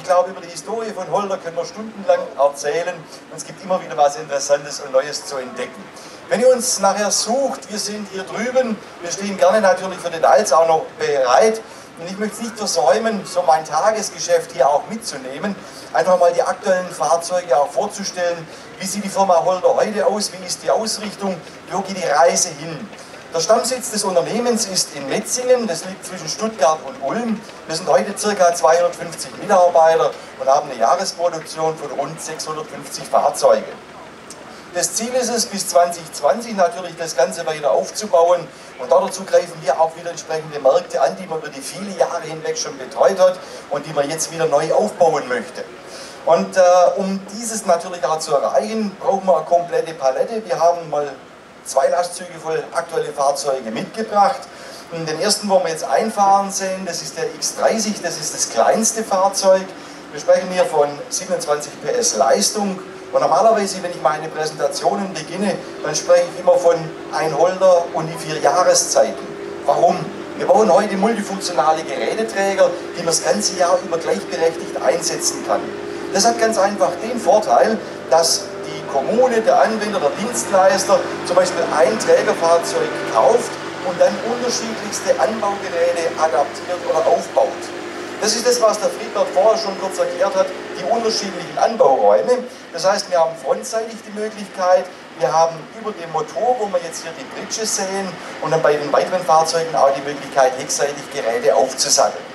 glaube, über die Historie von Holder können wir stundenlang erzählen und es gibt immer wieder was Interessantes und Neues zu entdecken. Wenn ihr uns nachher sucht, wir sind hier drüben, wir stehen gerne natürlich für Details auch noch bereit. Und ich möchte es nicht versäumen, so mein Tagesgeschäft hier auch mitzunehmen, einfach mal die aktuellen Fahrzeuge auch vorzustellen. Wie sieht die Firma Holder heute aus? Wie ist die Ausrichtung? Wo geht die Reise hin? Der Stammsitz des Unternehmens ist in Metzingen, das liegt zwischen Stuttgart und Ulm. Wir sind heute ca. 250 Mitarbeiter und haben eine Jahresproduktion von rund 650 Fahrzeugen. Das Ziel ist es, bis 2020 natürlich das Ganze weiter aufzubauen und dazu greifen wir auch wieder entsprechende Märkte an, die man über die viele Jahre hinweg schon betreut hat und die man jetzt wieder neu aufbauen möchte. Und um dieses natürlich auch zu erreichen, brauchen wir eine komplette Palette. Wir haben mal 2 Lastzüge voll aktuelle Fahrzeuge mitgebracht. Und den ersten wollen wir jetzt einfahren sehen, das ist der X30, das ist das kleinste Fahrzeug. Wir sprechen hier von 27 PS Leistung. Und normalerweise, wenn ich meine Präsentationen beginne, dann spreche ich immer von ein Holder und die 4 Jahreszeiten. Warum? Wir bauen heute multifunktionale Geräteträger, die man das ganze Jahr über gleichberechtigt einsetzen kann. Das hat ganz einfach den Vorteil, dass die Kommune, der Anwender, der Dienstleister zum Beispiel ein Trägerfahrzeug kauft und dann unterschiedlichste Anbaugeräte adaptiert oder aufbaut. Das ist das, was der Friedbert vorher schon kurz erklärt hat, die unterschiedlichen Anbauräume. Das heißt, wir haben frontseitig die Möglichkeit, wir haben über dem Motor, wo wir jetzt hier die Bridges sehen, und dann bei den weiteren Fahrzeugen auch die Möglichkeit, heckseitig Geräte aufzusatteln.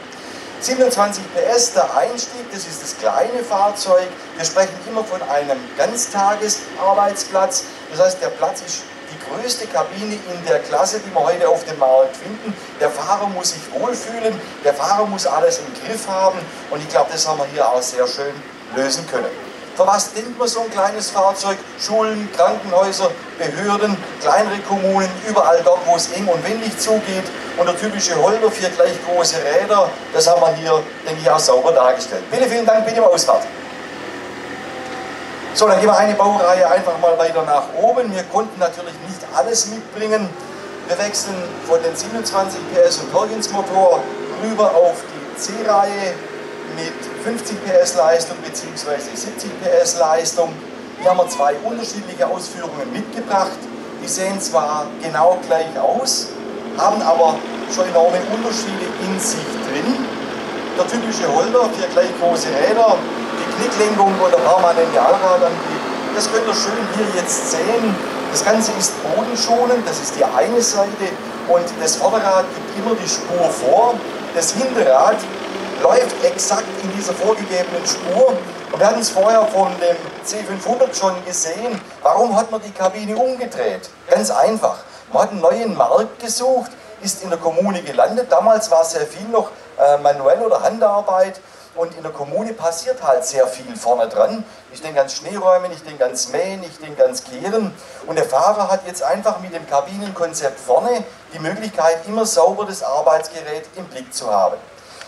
27 PS, der Einstieg, das ist das kleine Fahrzeug. Wir sprechen immer von einem Ganztagesarbeitsplatz. Das heißt, der Platz ist die größte Kabine in der Klasse, die wir heute auf dem Markt finden. Der Fahrer muss sich wohlfühlen, der Fahrer muss alles im Griff haben und ich glaube, das haben wir hier auch sehr schön lösen können. Für was denkt man so ein kleines Fahrzeug? Schulen, Krankenhäuser, Behörden, kleinere Kommunen, überall dort, wo es eng und windig zugeht. Und der typische Holder, 4 gleich große Räder, das haben wir hier, denke ich, auch sauber dargestellt. Bitte, vielen Dank, bitte mal Ausfahrt. So, dann gehen wir eine Baureihe einfach mal weiter nach oben. Wir konnten natürlich nicht alles mitbringen. Wir wechseln von den 27 PS und Perkins Motor rüber auf die C-Reihe mit 50 PS Leistung bzw. 70 PS Leistung. Hier haben wir 2 unterschiedliche Ausführungen mitgebracht. Die sehen zwar genau gleich aus, haben aber schon enorme Unterschiede in sich drin. Der typische Holder, 4 gleich große Räder, die Knicklenkung und der permanente Allradantrieb, das könnt ihr schön hier jetzt sehen. Das Ganze ist bodenschonend, das ist die eine Seite, und das Vorderrad gibt immer die Spur vor. Das Hinterrad läuft exakt in dieser vorgegebenen Spur. Und wir hatten es vorher von dem C500 schon gesehen. Warum hat man die Kabine umgedreht? Ganz einfach. Man hat einen neuen Markt gesucht, ist in der Kommune gelandet. Damals war sehr viel noch manuell oder Handarbeit. Und in der Kommune passiert halt sehr viel vorne dran. Ich denke ans Schneeräumen, ich denke ans Mähen, ich denke ans Kehren. Und der Fahrer hat jetzt einfach mit dem Kabinenkonzept vorne die Möglichkeit, immer sauber das Arbeitsgerät im Blick zu haben.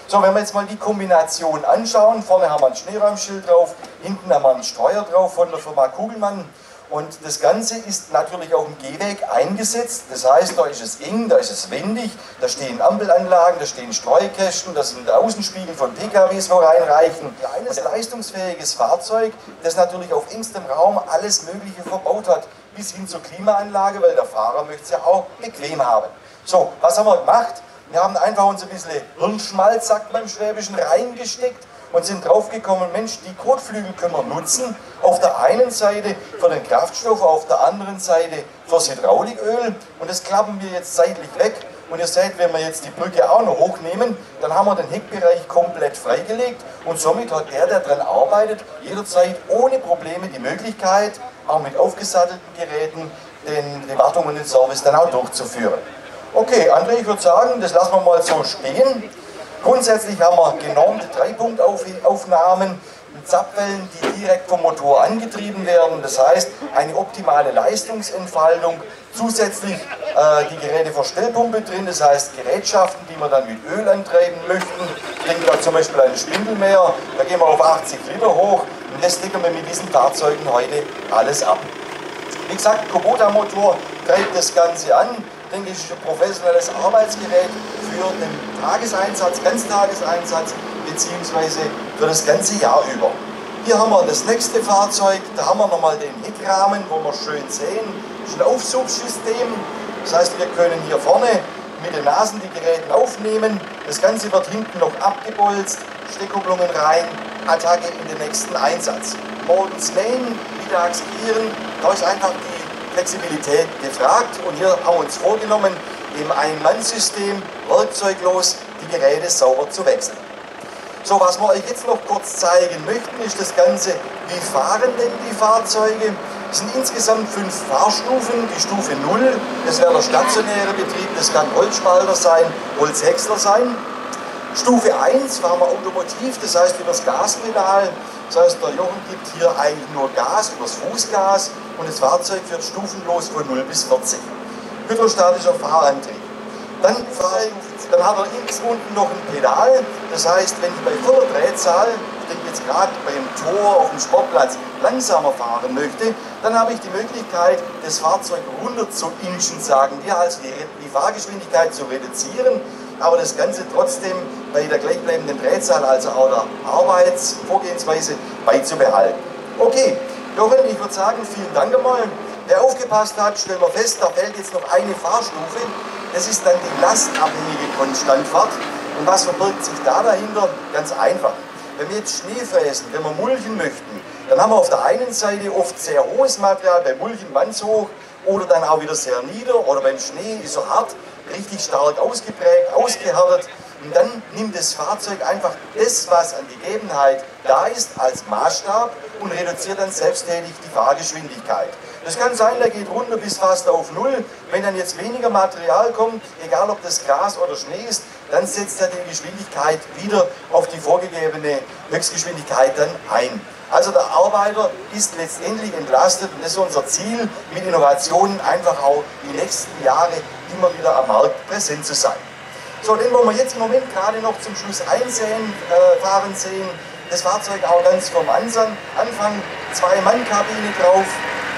So, wenn wir jetzt mal die Kombination anschauen, vorne haben wir ein Schneeräumschild drauf, hinten haben wir einen Steuer drauf von der Firma Kugelmann. Und das Ganze ist natürlich auf dem Gehweg eingesetzt, das heißt, da ist es eng, da ist es windig, da stehen Ampelanlagen, da stehen Streukästen, das sind Außenspiegel von PKWs, wo reinreichen. Ein kleines, leistungsfähiges Fahrzeug, das natürlich auf engstem Raum alles Mögliche verbaut hat, bis hin zur Klimaanlage, weil der Fahrer möchte es ja auch bequem haben. So, was haben wir gemacht? Wir haben einfach uns ein bisschen Hirnschmalz, sagt man im Schwäbischen, reingesteckt und sind draufgekommen, Mensch, die Kotflügel können wir nutzen. Auf der einen Seite für den Kraftstoff, auf der anderen Seite fürs Hydrauliköl. Und das klappen wir jetzt seitlich weg. Und ihr seht, wenn wir jetzt die Brücke auch noch hochnehmen, dann haben wir den Heckbereich komplett freigelegt. Und somit hat der dran arbeitet, jederzeit ohne Probleme die Möglichkeit, auch mit aufgesattelten Geräten, die Wartung und den Service dann auch durchzuführen. Okay, André, ich würde sagen, das lassen wir mal so stehen. Grundsätzlich haben wir genormte 3-Punkt-Aufnahmen mit Zapfwellen, die direkt vom Motor angetrieben werden. Das heißt, eine optimale Leistungsentfaltung. Zusätzlich die Geräteverstellpumpe drin, das heißt Gerätschaften, die wir dann mit Öl antreiben möchten. Ich denke da zum Beispiel an den Spindelmäher, da gehen wir auf 80 Liter hoch und das decken wir mit diesen Fahrzeugen heute alles ab. Wie gesagt, Kubota-Motor treibt das Ganze an. Ich denke, es ist ein professionelles Arbeitsgerät für den Tageseinsatz, Ganztageseinsatz bzw. für das ganze Jahr über. Hier haben wir das nächste Fahrzeug, da haben wir nochmal den Heckrahmen, wo wir schön sehen. Das ist ein Aufzugssystem, das heißt, wir können hier vorne mit den Nasen die Geräte aufnehmen. Das Ganze wird hinten noch abgebolzt, Steckkupplungen rein, Attacke in den nächsten Einsatz. Morgens mähen, mittags gieren, da ist einfach die Flexibilität gefragt. Und hier haben wir uns vorgenommen, im Ein-Mann-System werkzeuglos die Geräte sauber zu wechseln. So, was wir euch jetzt noch kurz zeigen möchten, ist das Ganze, wie fahren denn die Fahrzeuge? Es sind insgesamt 5 Fahrstufen. Die Stufe 0, das wäre der stationäre Betrieb, das kann Holzspalter sein, Holzhäcksler sein. Stufe 1 fahren wir automotiv, das heißt über das Gaspedal. Das heißt, der Jochen gibt hier eigentlich nur Gas, über das Fußgas, und das Fahrzeug fährt stufenlos von 0 bis 40. Hydrostatischer Fahrantrieb. Dann hat er links unten noch ein Pedal, das heißt, wenn ich bei voller Drehzahl, ich denke jetzt gerade beim Tor auf dem Sportplatz, langsamer fahren möchte, dann habe ich die Möglichkeit, das Fahrzeug runter zu inchen, sagen wir, also die Fahrgeschwindigkeit zu reduzieren, aber das Ganze trotzdem bei der gleichbleibenden Drehzahl, also auch der Arbeitsvorgehensweise, beizubehalten. Okay, Jochen, ich würde sagen, vielen Dank einmal. Wer aufgepasst hat, stellen wir fest, da fällt jetzt noch eine Fahrstufe. Das ist dann die lastabhängige Konstantfahrt. Und was verbirgt sich da dahinter? Ganz einfach. Wenn wir jetzt Schnee fräsen, wenn wir mulchen möchten, dann haben wir auf der einen Seite oft sehr hohes Material, beim Mulchen ganz hoch oder dann auch wieder sehr nieder, oder beim Schnee ist so hart, richtig stark ausgeprägt, ausgehärtet. Und dann nimmt das Fahrzeug einfach das, was an Gegebenheit da ist, als Maßstab und reduziert dann selbsttätig die Fahrgeschwindigkeit. Das kann sein, der geht runter bis fast auf 0. Wenn dann jetzt weniger Material kommt, egal ob das Gras oder Schnee ist, dann setzt er die Geschwindigkeit wieder auf die vorgegebene Höchstgeschwindigkeit dann ein. Also der Arbeiter ist letztendlich entlastet, und das ist unser Ziel, mit Innovationen einfach auch die nächsten Jahre immer wieder am Markt präsent zu sein. So, den wollen wir jetzt im Moment gerade noch zum Schluss fahren sehen. Das Fahrzeug auch ganz vom Anfang, 2-Mann-Kabine drauf,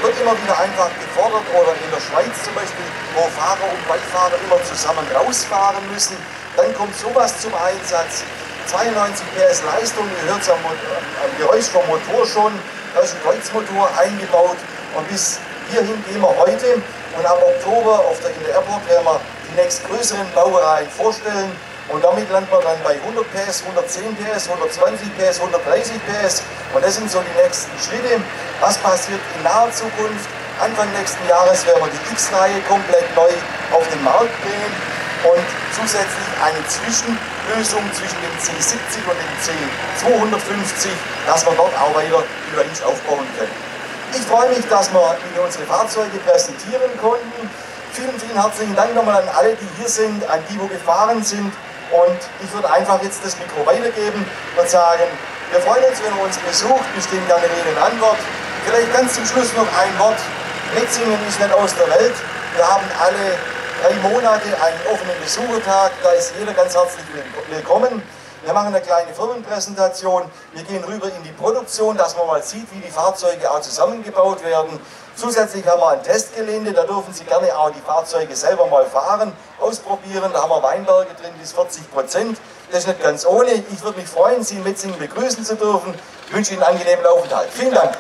wird immer wieder einfach gefordert, oder in der Schweiz zum Beispiel, wo Fahrer und Beifahrer immer zusammen rausfahren müssen. Dann kommt sowas zum Einsatz. 92 PS Leistung, ihr hört es am Geräusch vom Motor schon, da ist ein Kreuzmotor eingebaut, und bis hierhin gehen wir heute, und ab Oktober in der Airport werden wir die nächstgrößeren Baureihen vorstellen, und damit landet man dann bei 100 PS, 110 PS, 120 PS, 130 PS, und das sind so die nächsten Schritte. Was passiert in naher Zukunft? Anfang nächsten Jahres werden wir die X-Reihe komplett neu auf den Markt bringen und zusätzlich eine Zwischenlösung zwischen dem C70 und dem C250, dass wir dort auch weiter die Range aufbauen können. Ich freue mich, dass wir Ihnen unsere Fahrzeuge präsentieren konnten. Vielen, vielen herzlichen Dank nochmal an alle, die hier sind, an die, wo gefahren sind. Und ich würde einfach jetzt das Mikro weitergeben und sagen, wir freuen uns, wenn ihr uns besucht. Wir stehen gerne Rede und Antwort. Vielleicht ganz zum Schluss noch ein Wort. Metzingen ist nicht aus der Welt. Wir haben alle 3 Monate einen offenen Besuchertag. Da ist jeder ganz herzlich willkommen. Wir machen eine kleine Firmenpräsentation. Wir gehen rüber in die Produktion, dass man mal sieht, wie die Fahrzeuge auch zusammengebaut werden. Zusätzlich haben wir ein Testgelände, da dürfen Sie gerne auch die Fahrzeuge selber mal fahren, ausprobieren. Da haben wir Weinberge drin bis 40%. Das ist nicht ganz ohne. Ich würde mich freuen, Sie in Metzingen begrüßen zu dürfen. Ich wünsche Ihnen einen angenehmen Aufenthalt. Vielen Dank.